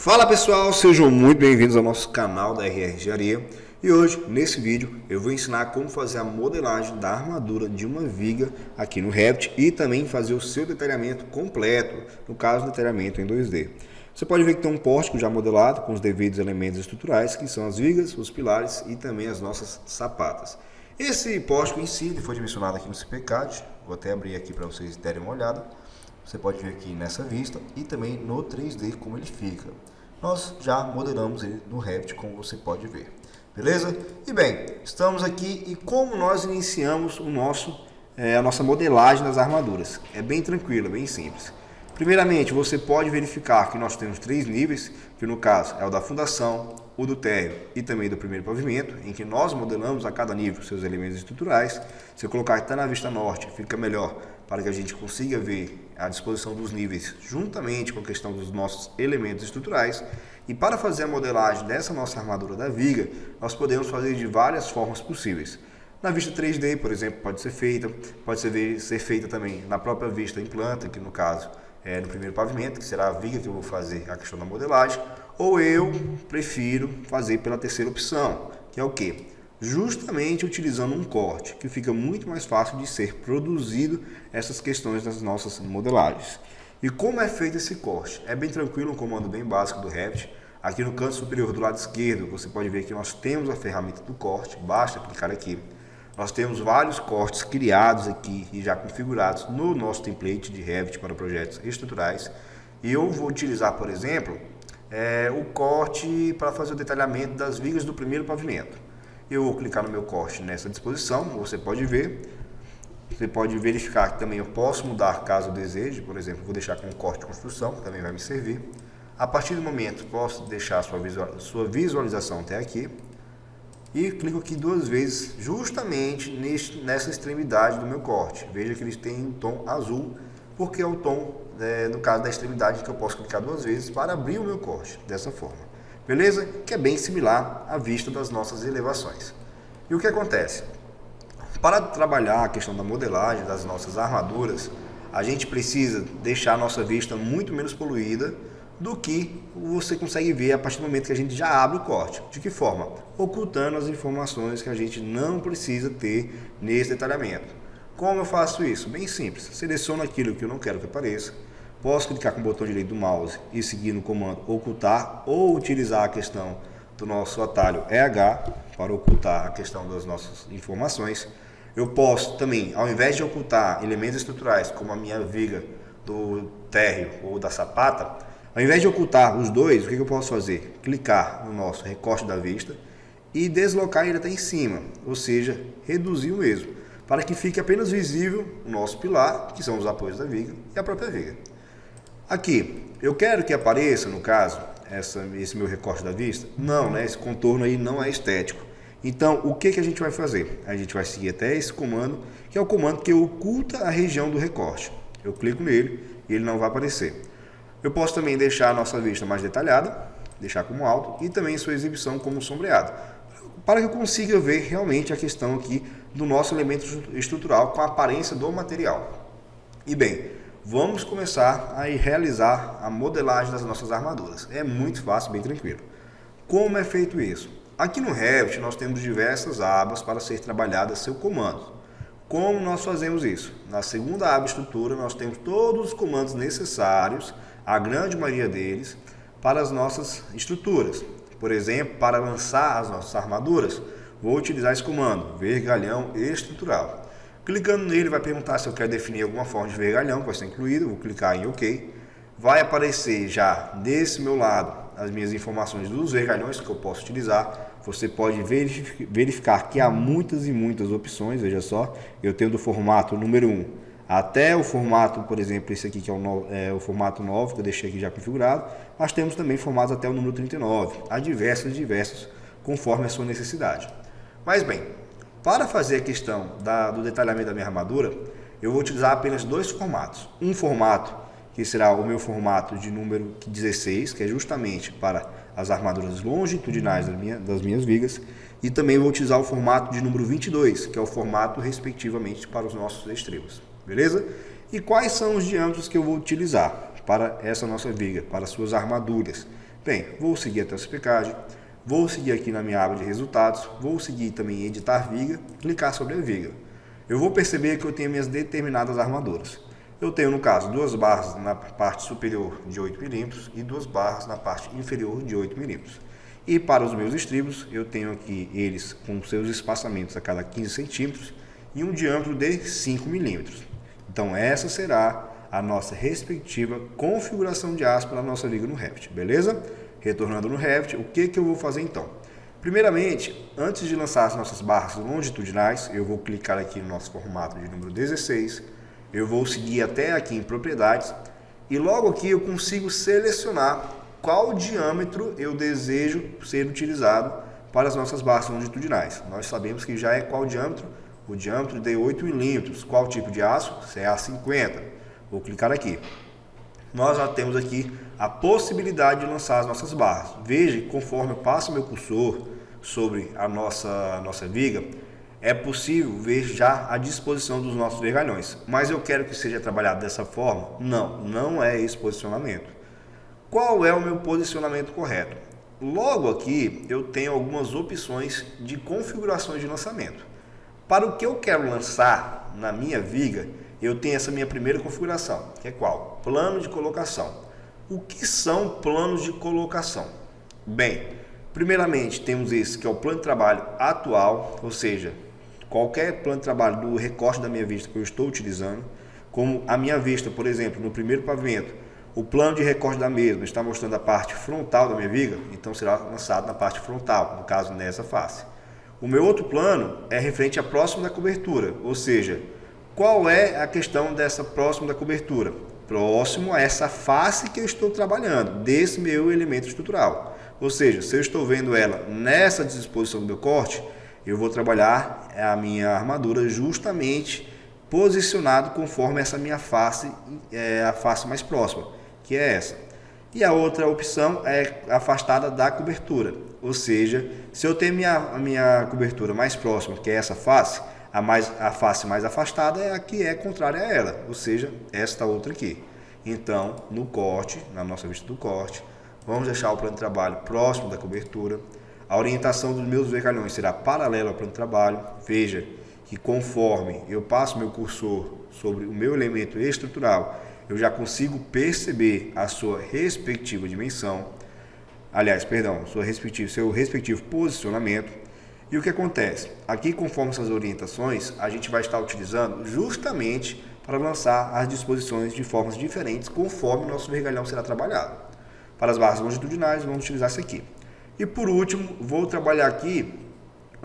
Fala pessoal, sejam muito bem-vindos ao nosso canal da RR Engenharia. E hoje, nesse vídeo, eu vou ensinar como fazer a modelagem da armadura de uma viga aqui no Revit e também fazer o seu detalhamento completo, no caso, detalhamento em 2D. Você pode ver que tem um pórtico já modelado com os devidos elementos estruturais, que são as vigas, os pilares e também as nossas sapatas. Esse pórtico em si foi dimensionado aqui no CPCAD, vou até abrir aqui para vocês derem uma olhada. Você pode ver aqui nessa vista e também no 3D como ele fica. Nós já modelamos ele no Revit, como você pode ver. Beleza? E bem, estamos aqui e como nós iniciamos a nossa modelagem das armaduras. É bem tranquilo, bem simples. Primeiramente, você pode verificar que nós temos 3 níveis, que no caso é o da fundação, o do térreo e também do primeiro pavimento, em que nós modelamos a cada nível seus elementos estruturais. Se eu colocar até na vista norte, fica melhor para que a gente consiga ver a disposição dos níveis juntamente com a questão dos nossos elementos estruturais. E para fazer a modelagem dessa nossa armadura da viga, nós podemos fazer de várias formas possíveis. Na vista 3D, por exemplo, pode ser feita também na própria vista em planta, que no caso é no primeiro pavimento, que será a viga que eu vou fazer a questão da modelagem, ou eu prefiro fazer pela terceira opção, que é o quê? Justamente utilizando um corte, que fica muito mais fácil de ser produzido essas questões das nossas modelagens. E como é feito esse corte? É bem tranquilo, um comando bem básico do Revit. Aqui no canto superior do lado esquerdo, você pode ver que nós temos a ferramenta do corte, basta clicar aqui. Nós temos vários cortes criados aqui e já configurados no nosso template de Revit para projetos estruturais. E eu vou utilizar, por exemplo, o corte para fazer o detalhamento das vigas do primeiro pavimento. Eu vou clicar no meu corte nessa disposição, você pode ver. Você pode verificar que também eu posso mudar caso eu deseje. Por exemplo, vou deixar com um corte de construção, que também vai me servir. A partir do momento, posso deixar a sua visualização até aqui. E clico aqui 2 vezes, justamente nessa extremidade do meu corte. Veja que ele tem um tom azul, porque é o tom, no caso da extremidade, que eu posso clicar 2 vezes para abrir o meu corte, dessa forma. Beleza? Que é bem similar à vista das nossas elevações. E o que acontece? Para trabalhar a questão da modelagem das nossas armaduras, a gente precisa deixar a nossa vista muito menos poluída do que você consegue ver a partir do momento que a gente já abre o corte. De que forma? Ocultando as informações que a gente não precisa ter nesse detalhamento. Como eu faço isso? Bem simples. Seleciono aquilo que eu não quero que apareça. Posso clicar com o botão direito do mouse e seguir no comando ocultar ou utilizar a questão do nosso atalho EH para ocultar a questão das nossas informações. Eu posso também, ao invés de ocultar elementos estruturais como a minha viga do térreo ou da sapata, ao invés de ocultar os dois, o que eu posso fazer? Clicar no nosso recorte da vista e deslocar ele até em cima, ou seja, reduzir o mesmo, para que fique apenas visível o nosso pilar, que são os apoios da viga, e a própria viga. Aqui, eu quero que apareça, no caso, esse meu recorte da vista? Não, né? Esse contorno aí não é estético. Então, o que a gente vai fazer? A gente vai seguir até esse comando, que é o comando que oculta a região do recorte. Eu clico nele e ele não vai aparecer. Eu posso também deixar a nossa vista mais detalhada, deixar como alto, e também sua exibição como sombreado, para que eu consiga ver realmente a questão aqui do nosso elemento estrutural com a aparência do material. E bem, vamos começar a realizar a modelagem das nossas armaduras. É muito fácil, bem tranquilo. Como é feito isso? Aqui no Revit nós temos diversas abas para ser trabalhada seu comando. Como nós fazemos isso? Na segunda aba estrutura nós temos todos os comandos necessários, a grande maioria deles, para as nossas estruturas. Por exemplo, para lançar as nossas armaduras, vou utilizar esse comando, vergalhão estrutural. Clicando nele vai perguntar se eu quero definir alguma forma de vergalhão, que vai ser incluído, vou clicar em OK. Vai aparecer já desse meu lado as minhas informações dos vergalhões que eu posso utilizar. Você pode verificar que há muitas e muitas opções, veja só, eu tenho do formato número 1 até o formato, por exemplo, esse aqui que é o formato 9, que eu deixei aqui já configurado, mas temos também formatos até o número 39, há diversos, conforme a sua necessidade. Mas bem, para fazer a questão do detalhamento da minha armadura, eu vou utilizar apenas 2 formatos. Um formato que será o meu formato de número 16, que é justamente para as armaduras longitudinais das minhas vigas, e também vou utilizar o formato de número 22, que é o formato respectivamente para os nossos extremos. Beleza? E quais são os diâmetros que eu vou utilizar para essa nossa viga, para suas armaduras? Bem, vou seguir a classificagem, vou seguir aqui na minha aba de resultados, vou seguir também em editar viga, clicar sobre a viga. Eu vou perceber que eu tenho minhas determinadas armaduras. Eu tenho, no caso, 2 barras na parte superior de 8 mm e 2 barras na parte inferior de 8 mm. E para os meus estribos, eu tenho aqui eles com seus espaçamentos a cada 15 centímetros e um diâmetro de 5 milímetros. Então essa será a nossa respectiva configuração de aço para a nossa viga no Revit, beleza? Retornando no Revit, o que eu vou fazer então? Primeiramente, antes de lançar as nossas barras longitudinais, eu vou clicar aqui no nosso formato de número 16, eu vou seguir até aqui em propriedades e logo aqui eu consigo selecionar qual diâmetro eu desejo ser utilizado para as nossas barras longitudinais. Nós sabemos que já é qual diâmetro? O diâmetro de 8 milímetros. Qual tipo de aço? CA50. Vou clicar aqui. Nós já temos aqui a possibilidade de lançar as nossas barras. Veja que conforme eu passo meu cursor sobre a nossa viga, é possível ver já a disposição dos nossos vergalhões. Mas eu quero que seja trabalhado dessa forma? Não é esse posicionamento. Qual é o meu posicionamento correto? Logo aqui eu tenho algumas opções de configurações de lançamento. Para o que eu quero lançar na minha viga, eu tenho essa minha primeira configuração, que é qual? Plano de colocação. O que são planos de colocação? Bem, primeiramente temos esse que é o plano de trabalho atual, ou seja, qualquer plano de trabalho do recorte da minha vista que eu estou utilizando, como a minha vista, por exemplo, no primeiro pavimento, o plano de recorte da mesma está mostrando a parte frontal da minha viga, então será lançado na parte frontal, no caso nessa face. O meu outro plano é referente a próximo da cobertura, ou seja, qual é a questão dessa próximo da cobertura? Próximo a essa face que eu estou trabalhando, desse meu elemento estrutural. Ou seja, se eu estou vendo ela nessa disposição do meu corte, eu vou trabalhar a minha armadura justamente posicionado conforme essa minha face, a face mais próxima, que é essa. E a outra opção é afastada da cobertura, ou seja, se eu tenho a minha cobertura mais próxima, que é essa face, a face mais afastada é a que é contrária a ela, ou seja, esta outra aqui. Então, no corte, na nossa vista do corte, vamos deixar o plano de trabalho próximo da cobertura. A orientação dos meus vergalhões será paralela ao plano de trabalho. Veja que conforme eu passo meu cursor sobre o meu elemento estrutural, eu já consigo perceber a sua respectiva dimensão, seu respectivo posicionamento. E o que acontece? Aqui, conforme essas orientações, a gente vai estar utilizando justamente para lançar as disposições de formas diferentes conforme o nosso vergalhão será trabalhado. Para as barras longitudinais, vamos utilizar isso aqui. E por último, vou trabalhar aqui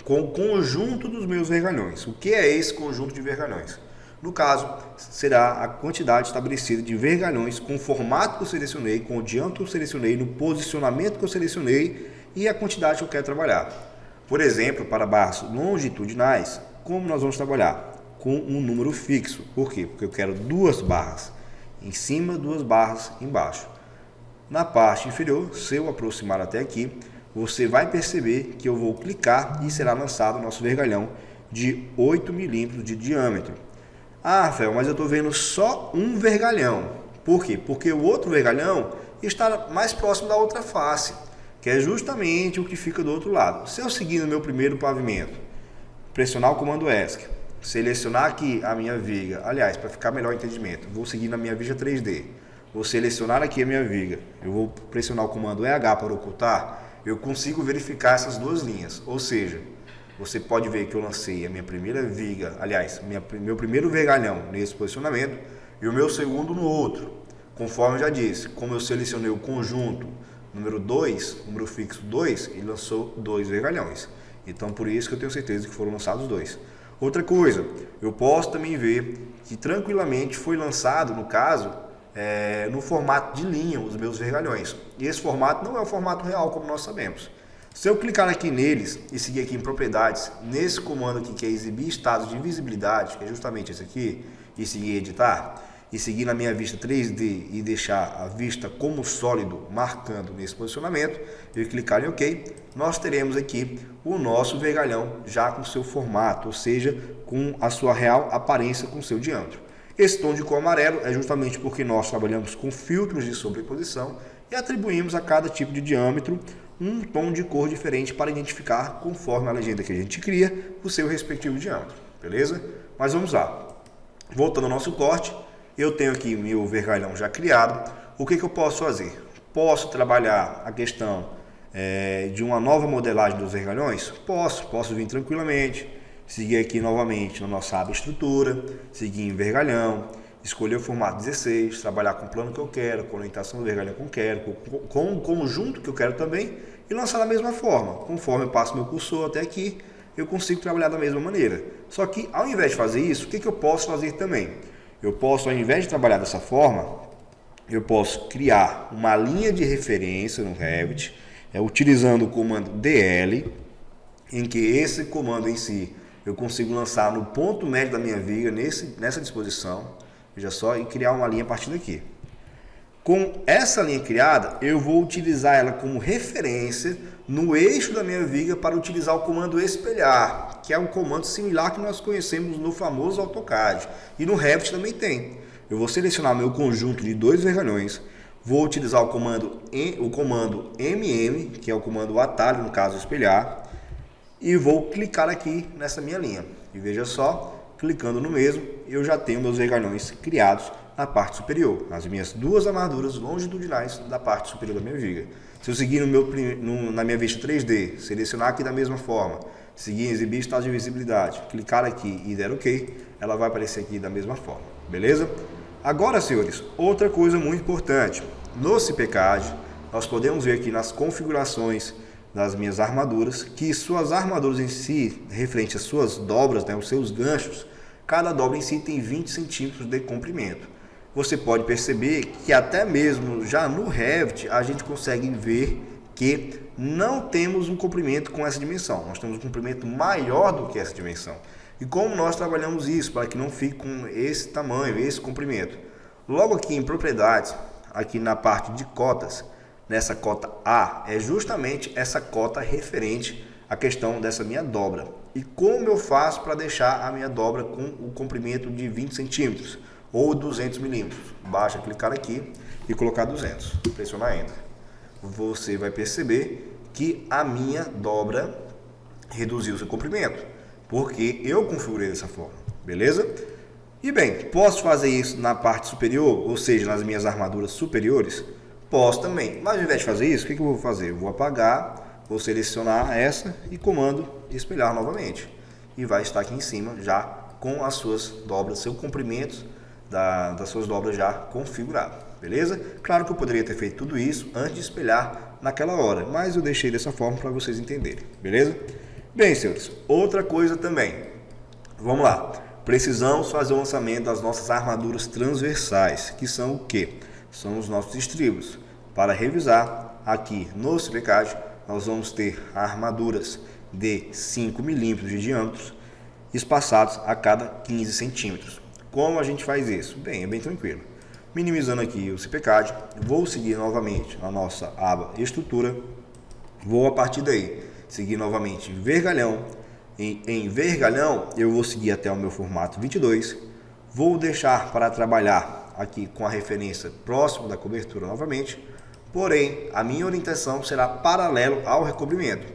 com o conjunto dos meus vergalhões. O que é esse conjunto de vergalhões? No caso, será a quantidade estabelecida de vergalhões com o formato que eu selecionei, com o diâmetro que eu selecionei, no posicionamento que eu selecionei e a quantidade que eu quero trabalhar. Por exemplo, para barras longitudinais, como nós vamos trabalhar? Com um número fixo. Por quê? Porque eu quero 2 barras em cima, 2 barras embaixo. Na parte inferior, se eu aproximar até aqui, você vai perceber que eu vou clicar e será lançado o nosso vergalhão de 8 milímetros de diâmetro. Ah, Rafael, mas eu estou vendo só um vergalhão. Por quê? Porque o outro vergalhão está mais próximo da outra face, que é justamente o que fica do outro lado. Se eu seguir no meu primeiro pavimento, pressionar o comando ESC, selecionar aqui a minha viga, aliás, para ficar melhor o entendimento, vou seguir na minha vista 3D, vou selecionar aqui a minha viga, eu vou pressionar o comando EH para ocultar, eu consigo verificar essas 2 linhas, ou seja, você pode ver que eu lancei a minha primeira viga, aliás, meu primeiro vergalhão nesse posicionamento e o meu segundo no outro. Conforme eu já disse, como eu selecionei o conjunto número 2, número fixo 2, ele lançou 2 vergalhões. Então, por isso que eu tenho certeza que foram lançados 2. Outra coisa, eu posso também ver que tranquilamente foi lançado, no caso, no formato de linha, os meus vergalhões. E esse formato não é o formato real, como nós sabemos. Se eu clicar aqui neles e seguir aqui em propriedades, nesse comando aqui que é exibir estados de visibilidade, que é justamente esse aqui, e seguir editar, e seguir na minha vista 3D e deixar a vista como sólido marcando nesse posicionamento, e clicar em OK, nós teremos aqui o nosso vergalhão já com seu formato, ou seja, com a sua real aparência com seu diâmetro. Esse tom de cor amarelo é justamente porque nós trabalhamos com filtros de sobreposição e atribuímos a cada tipo de diâmetro um tom de cor diferente para identificar, conforme a legenda que a gente cria, o seu respectivo diâmetro, beleza? Mas vamos lá. Voltando ao nosso corte, eu tenho aqui meu vergalhão já criado. O que eu posso fazer? Posso trabalhar a questão de uma nova modelagem dos vergalhões? Posso vir tranquilamente, seguir aqui novamente na nossa aba estrutura, seguir em vergalhão, escolher o formato 16, trabalhar com o plano que eu quero, com a orientação do vergalhão que eu quero, com o conjunto que eu quero também, e lançar da mesma forma. Conforme eu passo meu cursor até aqui, eu consigo trabalhar da mesma maneira. Só que ao invés de fazer isso, o que eu posso fazer também? Eu posso, ao invés de trabalhar dessa forma, eu posso criar uma linha de referência no Revit, utilizando o comando DL, em que esse comando em si eu consigo lançar no ponto médio da minha viga, nessa disposição, veja só, e criar uma linha a partir daqui. Com essa linha criada, eu vou utilizar ela como referência no eixo da minha viga para utilizar o comando espelhar, que é um comando similar que nós conhecemos no famoso AutoCAD. E no Revit também tem. Eu vou selecionar meu conjunto de 2 vergalhões, vou utilizar o comando MM, que é o comando atalho, no caso espelhar, e vou clicar aqui nessa minha linha. E veja só, clicando no mesmo, eu já tenho meus vergalhões criados na parte superior, as minhas 2 armaduras longitudinais da parte superior da minha viga. Se eu seguir na minha vista 3D, selecionar aqui da mesma forma, seguir em exibir estado de visibilidade, clicar aqui e der OK, ela vai aparecer aqui da mesma forma, beleza? Agora, senhores, outra coisa muito importante, no CPCAD, nós podemos ver aqui nas configurações das minhas armaduras, que suas armaduras em si, referente às suas dobras, os seus ganchos, cada dobra em si tem 20 centímetros de comprimento. Você pode perceber que até mesmo já no Revit a gente consegue ver que não temos um comprimento com essa dimensão. Nós temos um comprimento maior do que essa dimensão. E como nós trabalhamos isso para que não fique com esse tamanho, esse comprimento? Logo aqui em propriedades, aqui na parte de cotas, nessa cota A, é justamente essa cota referente à questão dessa minha dobra. E como eu faço para deixar a minha dobra com o comprimento de 20 centímetros? Ou 200 milímetros. Basta clicar aqui e colocar 200. Pressionar Enter. Você vai perceber que a minha dobra reduziu seu comprimento, porque eu configurei dessa forma, beleza? E bem, posso fazer isso na parte superior, ou seja, nas minhas armaduras superiores? Posso também, mas ao invés de fazer isso, o que eu vou fazer? Eu vou apagar, vou selecionar essa e comando espelhar novamente. E vai estar aqui em cima já com as suas dobras, seu comprimento das suas dobras já configurado, beleza? Claro que eu poderia ter feito tudo isso antes de espelhar naquela hora, mas eu deixei dessa forma para vocês entenderem, beleza? Bem, senhores, outra coisa também, vamos lá, precisamos fazer o lançamento das nossas armaduras transversais, que são o que? São os nossos estribos. Para revisar, aqui no CPCAD, nós vamos ter armaduras de 5 milímetros de diâmetro, espaçados a cada 15 centímetros. Como a gente faz isso? Bem, é bem tranquilo. Minimizando aqui o CPCAD, vou seguir novamente a nossa aba estrutura, vou a partir daí seguir novamente vergalhão. Em vergalhão eu vou seguir até o meu formato 22, vou deixar para trabalhar aqui com a referência próximo da cobertura novamente, porém a minha orientação será paralelo ao recobrimento.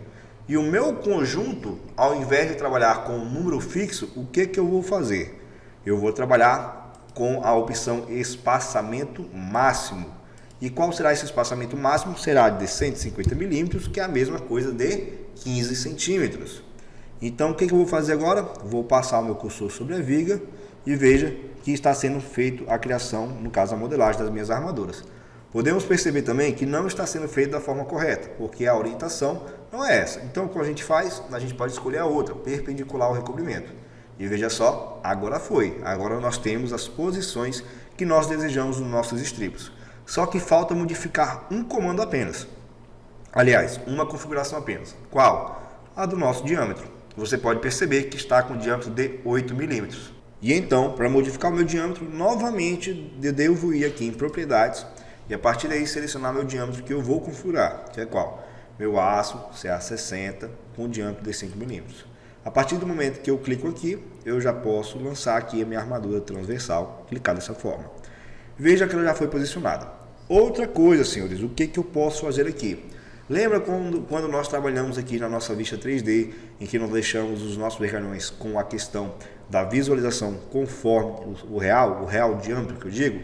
E o meu conjunto, ao invés de trabalhar com um número fixo, o que eu vou fazer? Eu vou trabalhar com a opção espaçamento máximo. E qual será esse espaçamento máximo? Será de 150 milímetros, que é a mesma coisa de 15 centímetros. Então, o que eu vou fazer agora? Vou passar o meu cursor sobre a viga e veja que está sendo feito a criação, no caso a modelagem das minhas armaduras. Podemos perceber também que não está sendo feito da forma correta, porque a orientação não é essa. Então, o que a gente faz? A gente pode escolher a outra, perpendicular ao recobrimento. E veja só, agora foi. Agora nós temos as posições que nós desejamos nos nossos estribos. Só que falta modificar um comando apenas. Aliás, uma configuração apenas. Qual? A do nosso diâmetro. Você pode perceber que está com diâmetro de 8 milímetros. E então, para modificar o meu diâmetro, novamente eu devo ir aqui em propriedades e a partir daí selecionar meu diâmetro que eu vou configurar, que é qual? Meu aço CA60 com diâmetro de 5 milímetros. A partir do momento que eu clico aqui, eu já posso lançar aqui a minha armadura transversal, clicar dessa forma. Veja que ela já foi posicionada. Outra coisa, senhores, o que eu posso fazer aqui? Lembra quando nós trabalhamos aqui na nossa vista 3D, em que nós deixamos os nossos vergalhões com a questão da visualização conforme o real diâmetro que eu digo?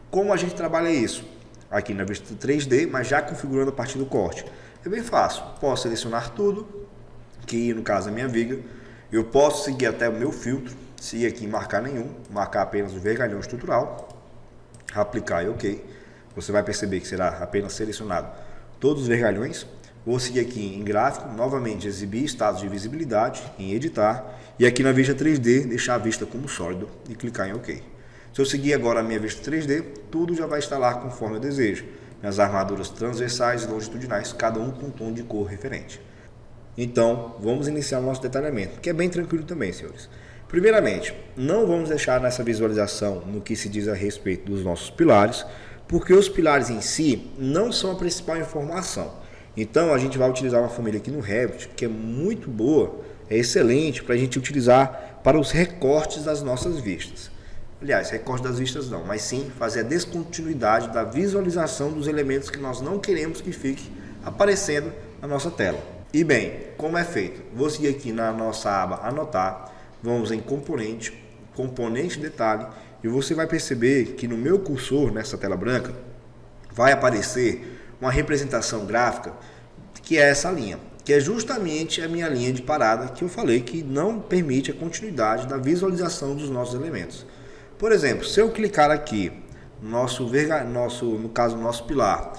Como a gente trabalha isso? Aqui na vista 3D, mas já configurando a partir do corte. É bem fácil, posso selecionar tudo, que no caso é a minha viga, eu posso seguir até o meu filtro, se aqui marcar nenhum, marcar apenas o vergalhão estrutural, aplicar e OK. Você vai perceber que será apenas selecionado todos os vergalhões. Vou seguir aqui em gráfico, novamente exibir estados de visibilidade, em editar, e aqui na vista 3D deixar a vista como sólido e clicar em OK. Se eu seguir agora a minha vista 3D, tudo já vai instalar conforme eu desejo. Minhas armaduras transversais e longitudinais, cada um com um tom de cor referente. Então, vamos iniciar o nosso detalhamento, que é bem tranquilo também, senhores. Primeiramente, não vamos deixar nessa visualização no que se diz a respeito dos nossos pilares, porque os pilares em si não são a principal informação. Então, a gente vai utilizar uma família aqui no Revit, que é muito boa, é excelente para a gente utilizar para os recortes das nossas vistas. Aliás, recorte das vistas não, mas sim fazer a descontinuidade da visualização dos elementos que nós não queremos que fique aparecendo na nossa tela. E bem, como é feito? Vou seguir aqui na nossa aba anotar, vamos em componente detalhe, e você vai perceber que no meu cursor, nessa tela branca, vai aparecer uma representação gráfica que é essa linha, que é justamente a minha linha de parada que eu falei que não permite a continuidade da visualização dos nossos elementos. Por exemplo, se eu clicar aqui no nosso pilar,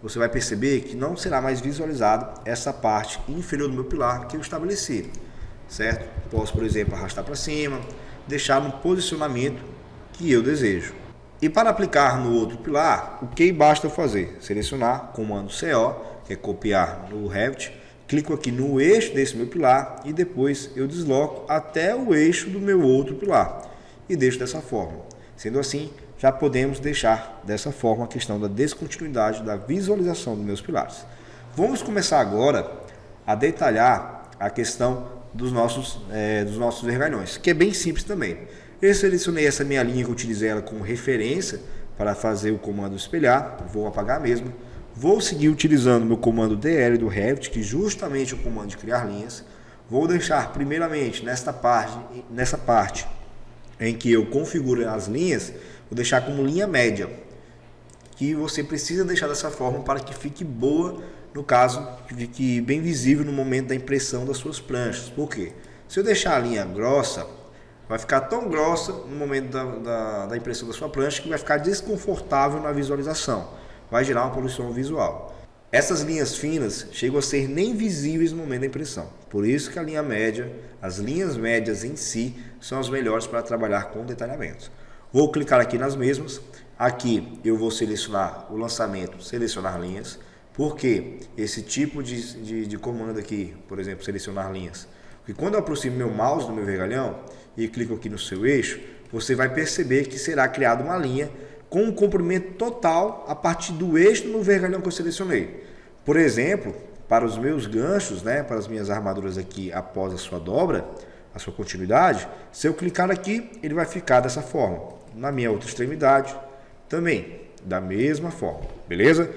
você vai perceber que não será mais visualizado essa parte inferior do meu pilar que eu estabeleci, certo? Posso, por exemplo, arrastar para cima, deixar no posicionamento que eu desejo. E para aplicar no outro pilar, o que basta fazer? Selecionar comando CO, que é copiar no Revit, clico aqui no eixo desse meu pilar e depois eu desloco até o eixo do meu outro pilar e deixo dessa forma. Sendo assim, já podemos deixar dessa forma a questão da descontinuidade da visualização dos meus pilares. Vamos começar agora a detalhar a questão dos nossos vergalhões, que é bem simples também. Eu selecionei essa minha linha que eu utilizei ela como referência para fazer o comando espelhar, vou apagar mesmo. Vou seguir utilizando o meu comando DL do Revit, que justamente é o comando de criar linhas. Vou deixar primeiramente nessa parte em que eu configuro as linhas, vou deixar como linha média, que você precisa deixar dessa forma para que fique boa, no caso, que fique bem visível no momento da impressão das suas pranchas. Por quê? Se eu deixar a linha grossa, vai ficar tão grossa no momento da impressão da sua prancha que vai ficar desconfortável na visualização, vai gerar uma poluição visual. Essas linhas finas chegam a ser nem visíveis no momento da impressão, por isso que a linha média, as linhas médias em si, são as melhores para trabalhar com detalhamento. Vou clicar aqui nas mesmas, aqui eu vou selecionar o lançamento, selecionar linhas, porque esse tipo de comando aqui, por exemplo, selecionar linhas, porque quando eu aproximo meu mouse do meu vergalhão e clico aqui no seu eixo, você vai perceber que será criada uma linha com um comprimento total a partir do eixo no vergalhão que eu selecionei. Por exemplo, para os meus ganchos, para as minhas armaduras aqui após a sua dobra, a sua continuidade, se eu clicar aqui, ele vai ficar dessa forma. Na minha outra extremidade, também, da mesma forma, beleza?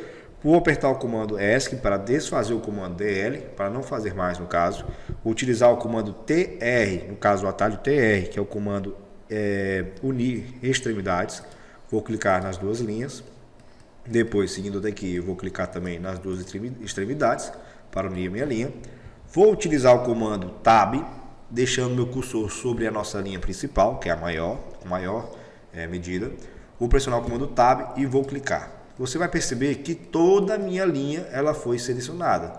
Vou apertar o comando ESC para desfazer o comando DL, para não fazer mais no caso. Vou utilizar o comando TR, no caso o atalho TR, que é o comando unir extremidades. Vou clicar nas duas linhas. Depois, seguindo daqui, eu vou clicar também nas duas extremidades para unir a minha linha. Vou utilizar o comando Tab, deixando meu cursor sobre a nossa linha principal, que é a maior medida. Vou pressionar o comando Tab e vou clicar. Você vai perceber que toda a minha linha ela foi selecionada.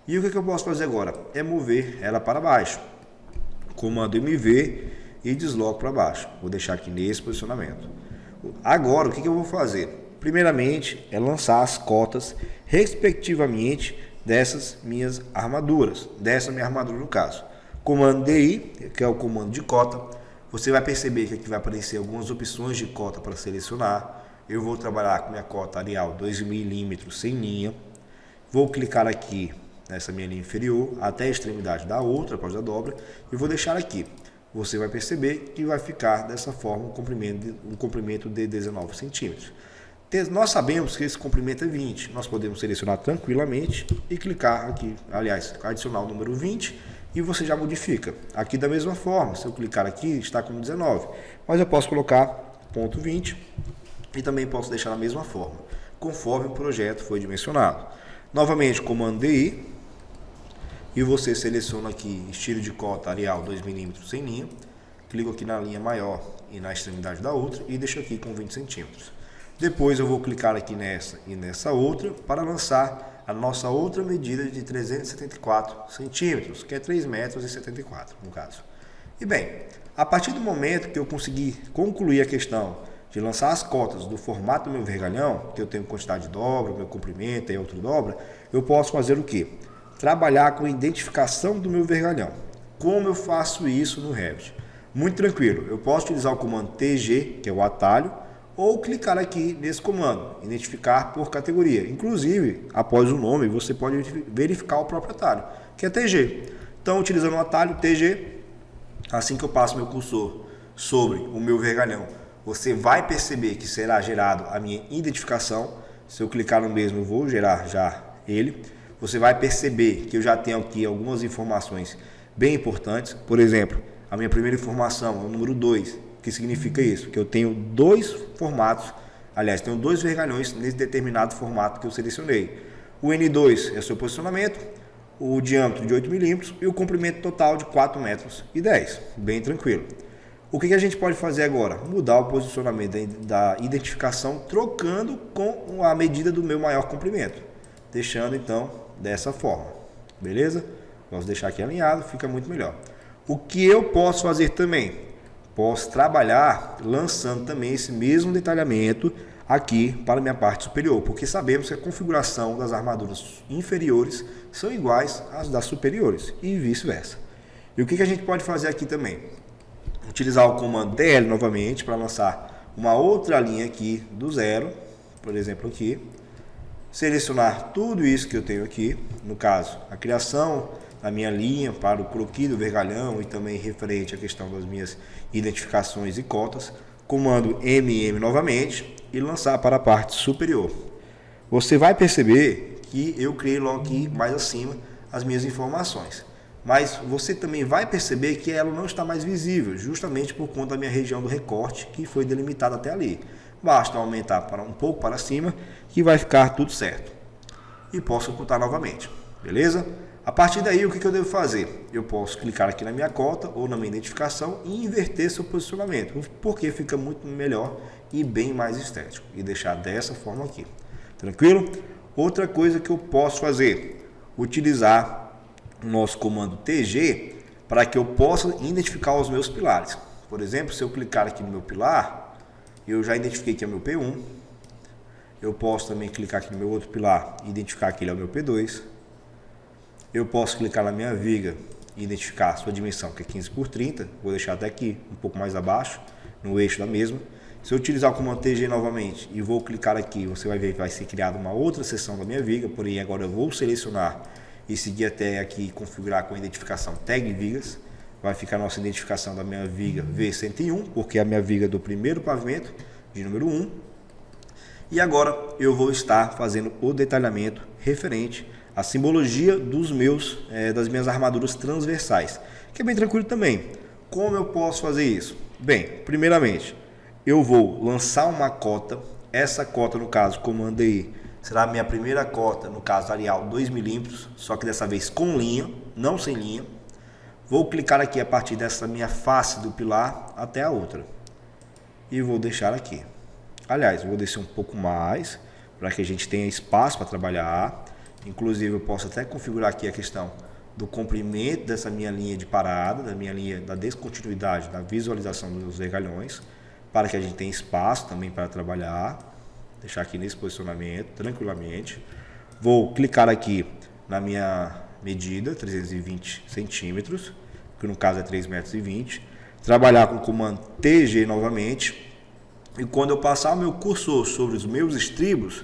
E o que eu posso fazer agora? É mover ela para baixo. Comando MV e desloco para baixo. Vou deixar aqui nesse posicionamento. Agora, o que eu vou fazer? Primeiramente, é lançar as cotas, respectivamente, dessas minhas armaduras. Dessa minha armadura, no caso. Comando DI, que é o comando de cota. Você vai perceber que aqui vai aparecer algumas opções de cota para selecionar. Eu vou trabalhar com minha cota Arial 2 mm sem linha. Vou clicar aqui nessa minha linha inferior até a extremidade da outra, após a dobra, e vou deixar aqui. Você vai perceber que vai ficar dessa forma um comprimento de 19 centímetros. Nós sabemos que esse comprimento é 20. Nós podemos selecionar tranquilamente e clicar aqui, aliás, adicionar o número 20 e você já modifica. Aqui da mesma forma, se eu clicar aqui, está como 19. Mas eu posso colocar ponto 20 e também posso deixar da mesma forma, conforme o projeto foi dimensionado. Novamente, comando DI e você seleciona aqui estilo de cota Arial 2 mm sem linha. Clico aqui na linha maior e na extremidade da outra e deixo aqui com 20 centímetros. Depois eu vou clicar aqui nessa e nessa outra para lançar a nossa outra medida de 374 centímetros, que é 3,74 metros no caso. E bem, a partir do momento que eu conseguir concluir a questão de lançar as cotas do formato do meu vergalhão, que eu tenho quantidade de dobra, meu comprimento e outro dobra, eu posso fazer o quê? Trabalhar com a identificação do meu vergalhão. Como eu faço isso no Revit? Muito tranquilo, eu posso utilizar o comando TG, que é o atalho, ou clicar aqui nesse comando, identificar por categoria. Inclusive, após o nome, você pode verificar o próprio atalho, que é TG. Então, utilizando o atalho TG, assim que eu passo meu cursor sobre o meu vergalhão, você vai perceber que será gerado a minha identificação. Se eu clicar no mesmo, eu vou gerar já ele. Você vai perceber que eu já tenho aqui algumas informações bem importantes. Por exemplo, a minha primeira informação é o número 2. O que significa isso? Que eu tenho dois formatos, aliás, tenho dois vergalhões nesse determinado formato que eu selecionei. O N2 é o seu posicionamento, o diâmetro de 8 milímetros e o comprimento total de 4,10 metros. Bem tranquilo. O que a gente pode fazer agora? Mudar o posicionamento da identificação, trocando com a medida do meu maior comprimento. Deixando então dessa forma. Beleza? Posso deixar aqui alinhado, fica muito melhor. O que eu posso fazer também? Posso trabalhar lançando também esse mesmo detalhamento aqui para a minha parte superior, porque sabemos que a configuração das armaduras inferiores são iguais às das superiores e vice-versa. E o que a gente pode fazer aqui também? Utilizar o comando DL novamente para lançar uma outra linha aqui do zero, por exemplo aqui, selecionar tudo isso que eu tenho aqui, no caso a criação da minha linha para o croquis do vergalhão e também referente à questão das minhas identificações e cotas, comando MM novamente e lançar para a parte superior. Você vai perceber que eu criei logo aqui mais acima as minhas informações, mas você também vai perceber que ela não está mais visível, justamente por conta da minha região do recorte que foi delimitada até ali. Basta aumentar para um pouco para cima que vai ficar tudo certo. E posso ocultar novamente, beleza? A partir daí, o que eu devo fazer? Eu posso clicar aqui na minha cota ou na minha identificação e inverter seu posicionamento, porque fica muito melhor e bem mais estético. E deixar dessa forma aqui. Tranquilo? Outra coisa que eu posso fazer, utilizar o nosso comando TG para que eu possa identificar os meus pilares. Por exemplo, se eu clicar aqui no meu pilar, eu já identifiquei que é o meu P1. Eu posso também clicar aqui no meu outro pilar e identificar que ele é o meu P2. Eu posso clicar na minha viga e identificar a sua dimensão, que é 15 por 30. Vou deixar até aqui um pouco mais abaixo, no eixo da mesma. Se eu utilizar o comando TG novamente e vou clicar aqui, você vai ver que vai ser criada uma outra seção da minha viga. Porém, agora eu vou selecionar e seguir até aqui e configurar com a identificação tag vigas. Vai ficar a nossa identificação da minha viga V101, porque é a minha viga do primeiro pavimento, de número 1. E agora eu vou estar fazendo o detalhamento referente a simbologia das minhas armaduras transversais, que é bem tranquilo também. Como eu posso fazer isso? Bem, primeiramente, eu vou lançar uma cota. Essa cota, no caso, comando DI, será a minha primeira cota, no caso Arial 2 milímetros, só que dessa vez com linha, não sem linha. Vou clicar aqui a partir dessa minha face do pilar até a outra. E vou deixar aqui. Aliás, eu vou descer um pouco mais, para que a gente tenha espaço para trabalhar. Inclusive, eu posso até configurar aqui a questão do comprimento dessa minha linha de parada, da minha linha da descontinuidade, da visualização dos vergalhões, para que a gente tenha espaço também para trabalhar. Deixar aqui nesse posicionamento, tranquilamente. Vou clicar aqui na minha medida, 320 centímetros, que no caso é 3,20 metros. Trabalhar com o comando TG novamente. E quando eu passar o meu cursor sobre os meus estribos,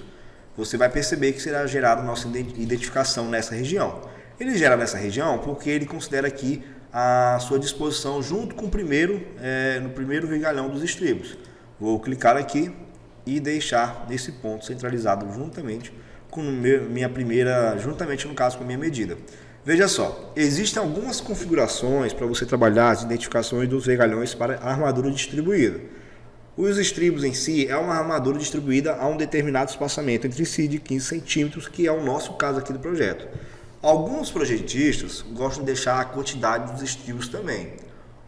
você vai perceber que será gerada a nossa identificação nessa região. Ele gera nessa região porque ele considera aqui a sua disposição junto com no primeiro vergalhão dos estribos. Vou clicar aqui e deixar nesse ponto centralizado juntamente com juntamente no caso com a minha medida. Veja só, existem algumas configurações para você trabalhar as identificações dos vergalhões para a armadura distribuída. Os estribos em si é uma armadura distribuída a um determinado espaçamento entre si de 15 centímetros, que é o nosso caso aqui do projeto. Alguns projetistas gostam de deixar a quantidade dos estribos também.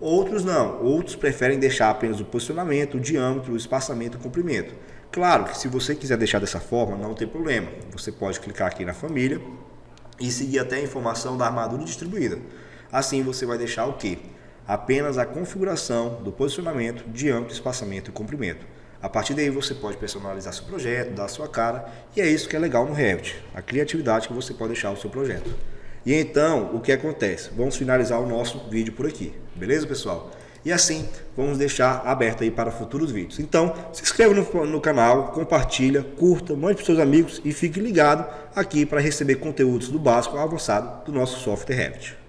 Outros não, outros preferem deixar apenas o posicionamento, o diâmetro, o espaçamento e o comprimento. Claro que se você quiser deixar dessa forma, não tem problema. Você pode clicar aqui na família e seguir até a informação da armadura distribuída. Assim você vai deixar o quê? Apenas a configuração do posicionamento, diâmetro, espaçamento e comprimento. A partir daí você pode personalizar seu projeto, dar a sua cara, e é isso que é legal no Revit, a criatividade que você pode deixar no seu projeto. E então, o que acontece? Vamos finalizar o nosso vídeo por aqui, beleza, pessoal? E assim, vamos deixar aberto aí para futuros vídeos. Então, se inscreva no canal, compartilha, curta, mande para os seus amigos e fique ligado aqui para receber conteúdos do básico ao avançado do nosso software Revit.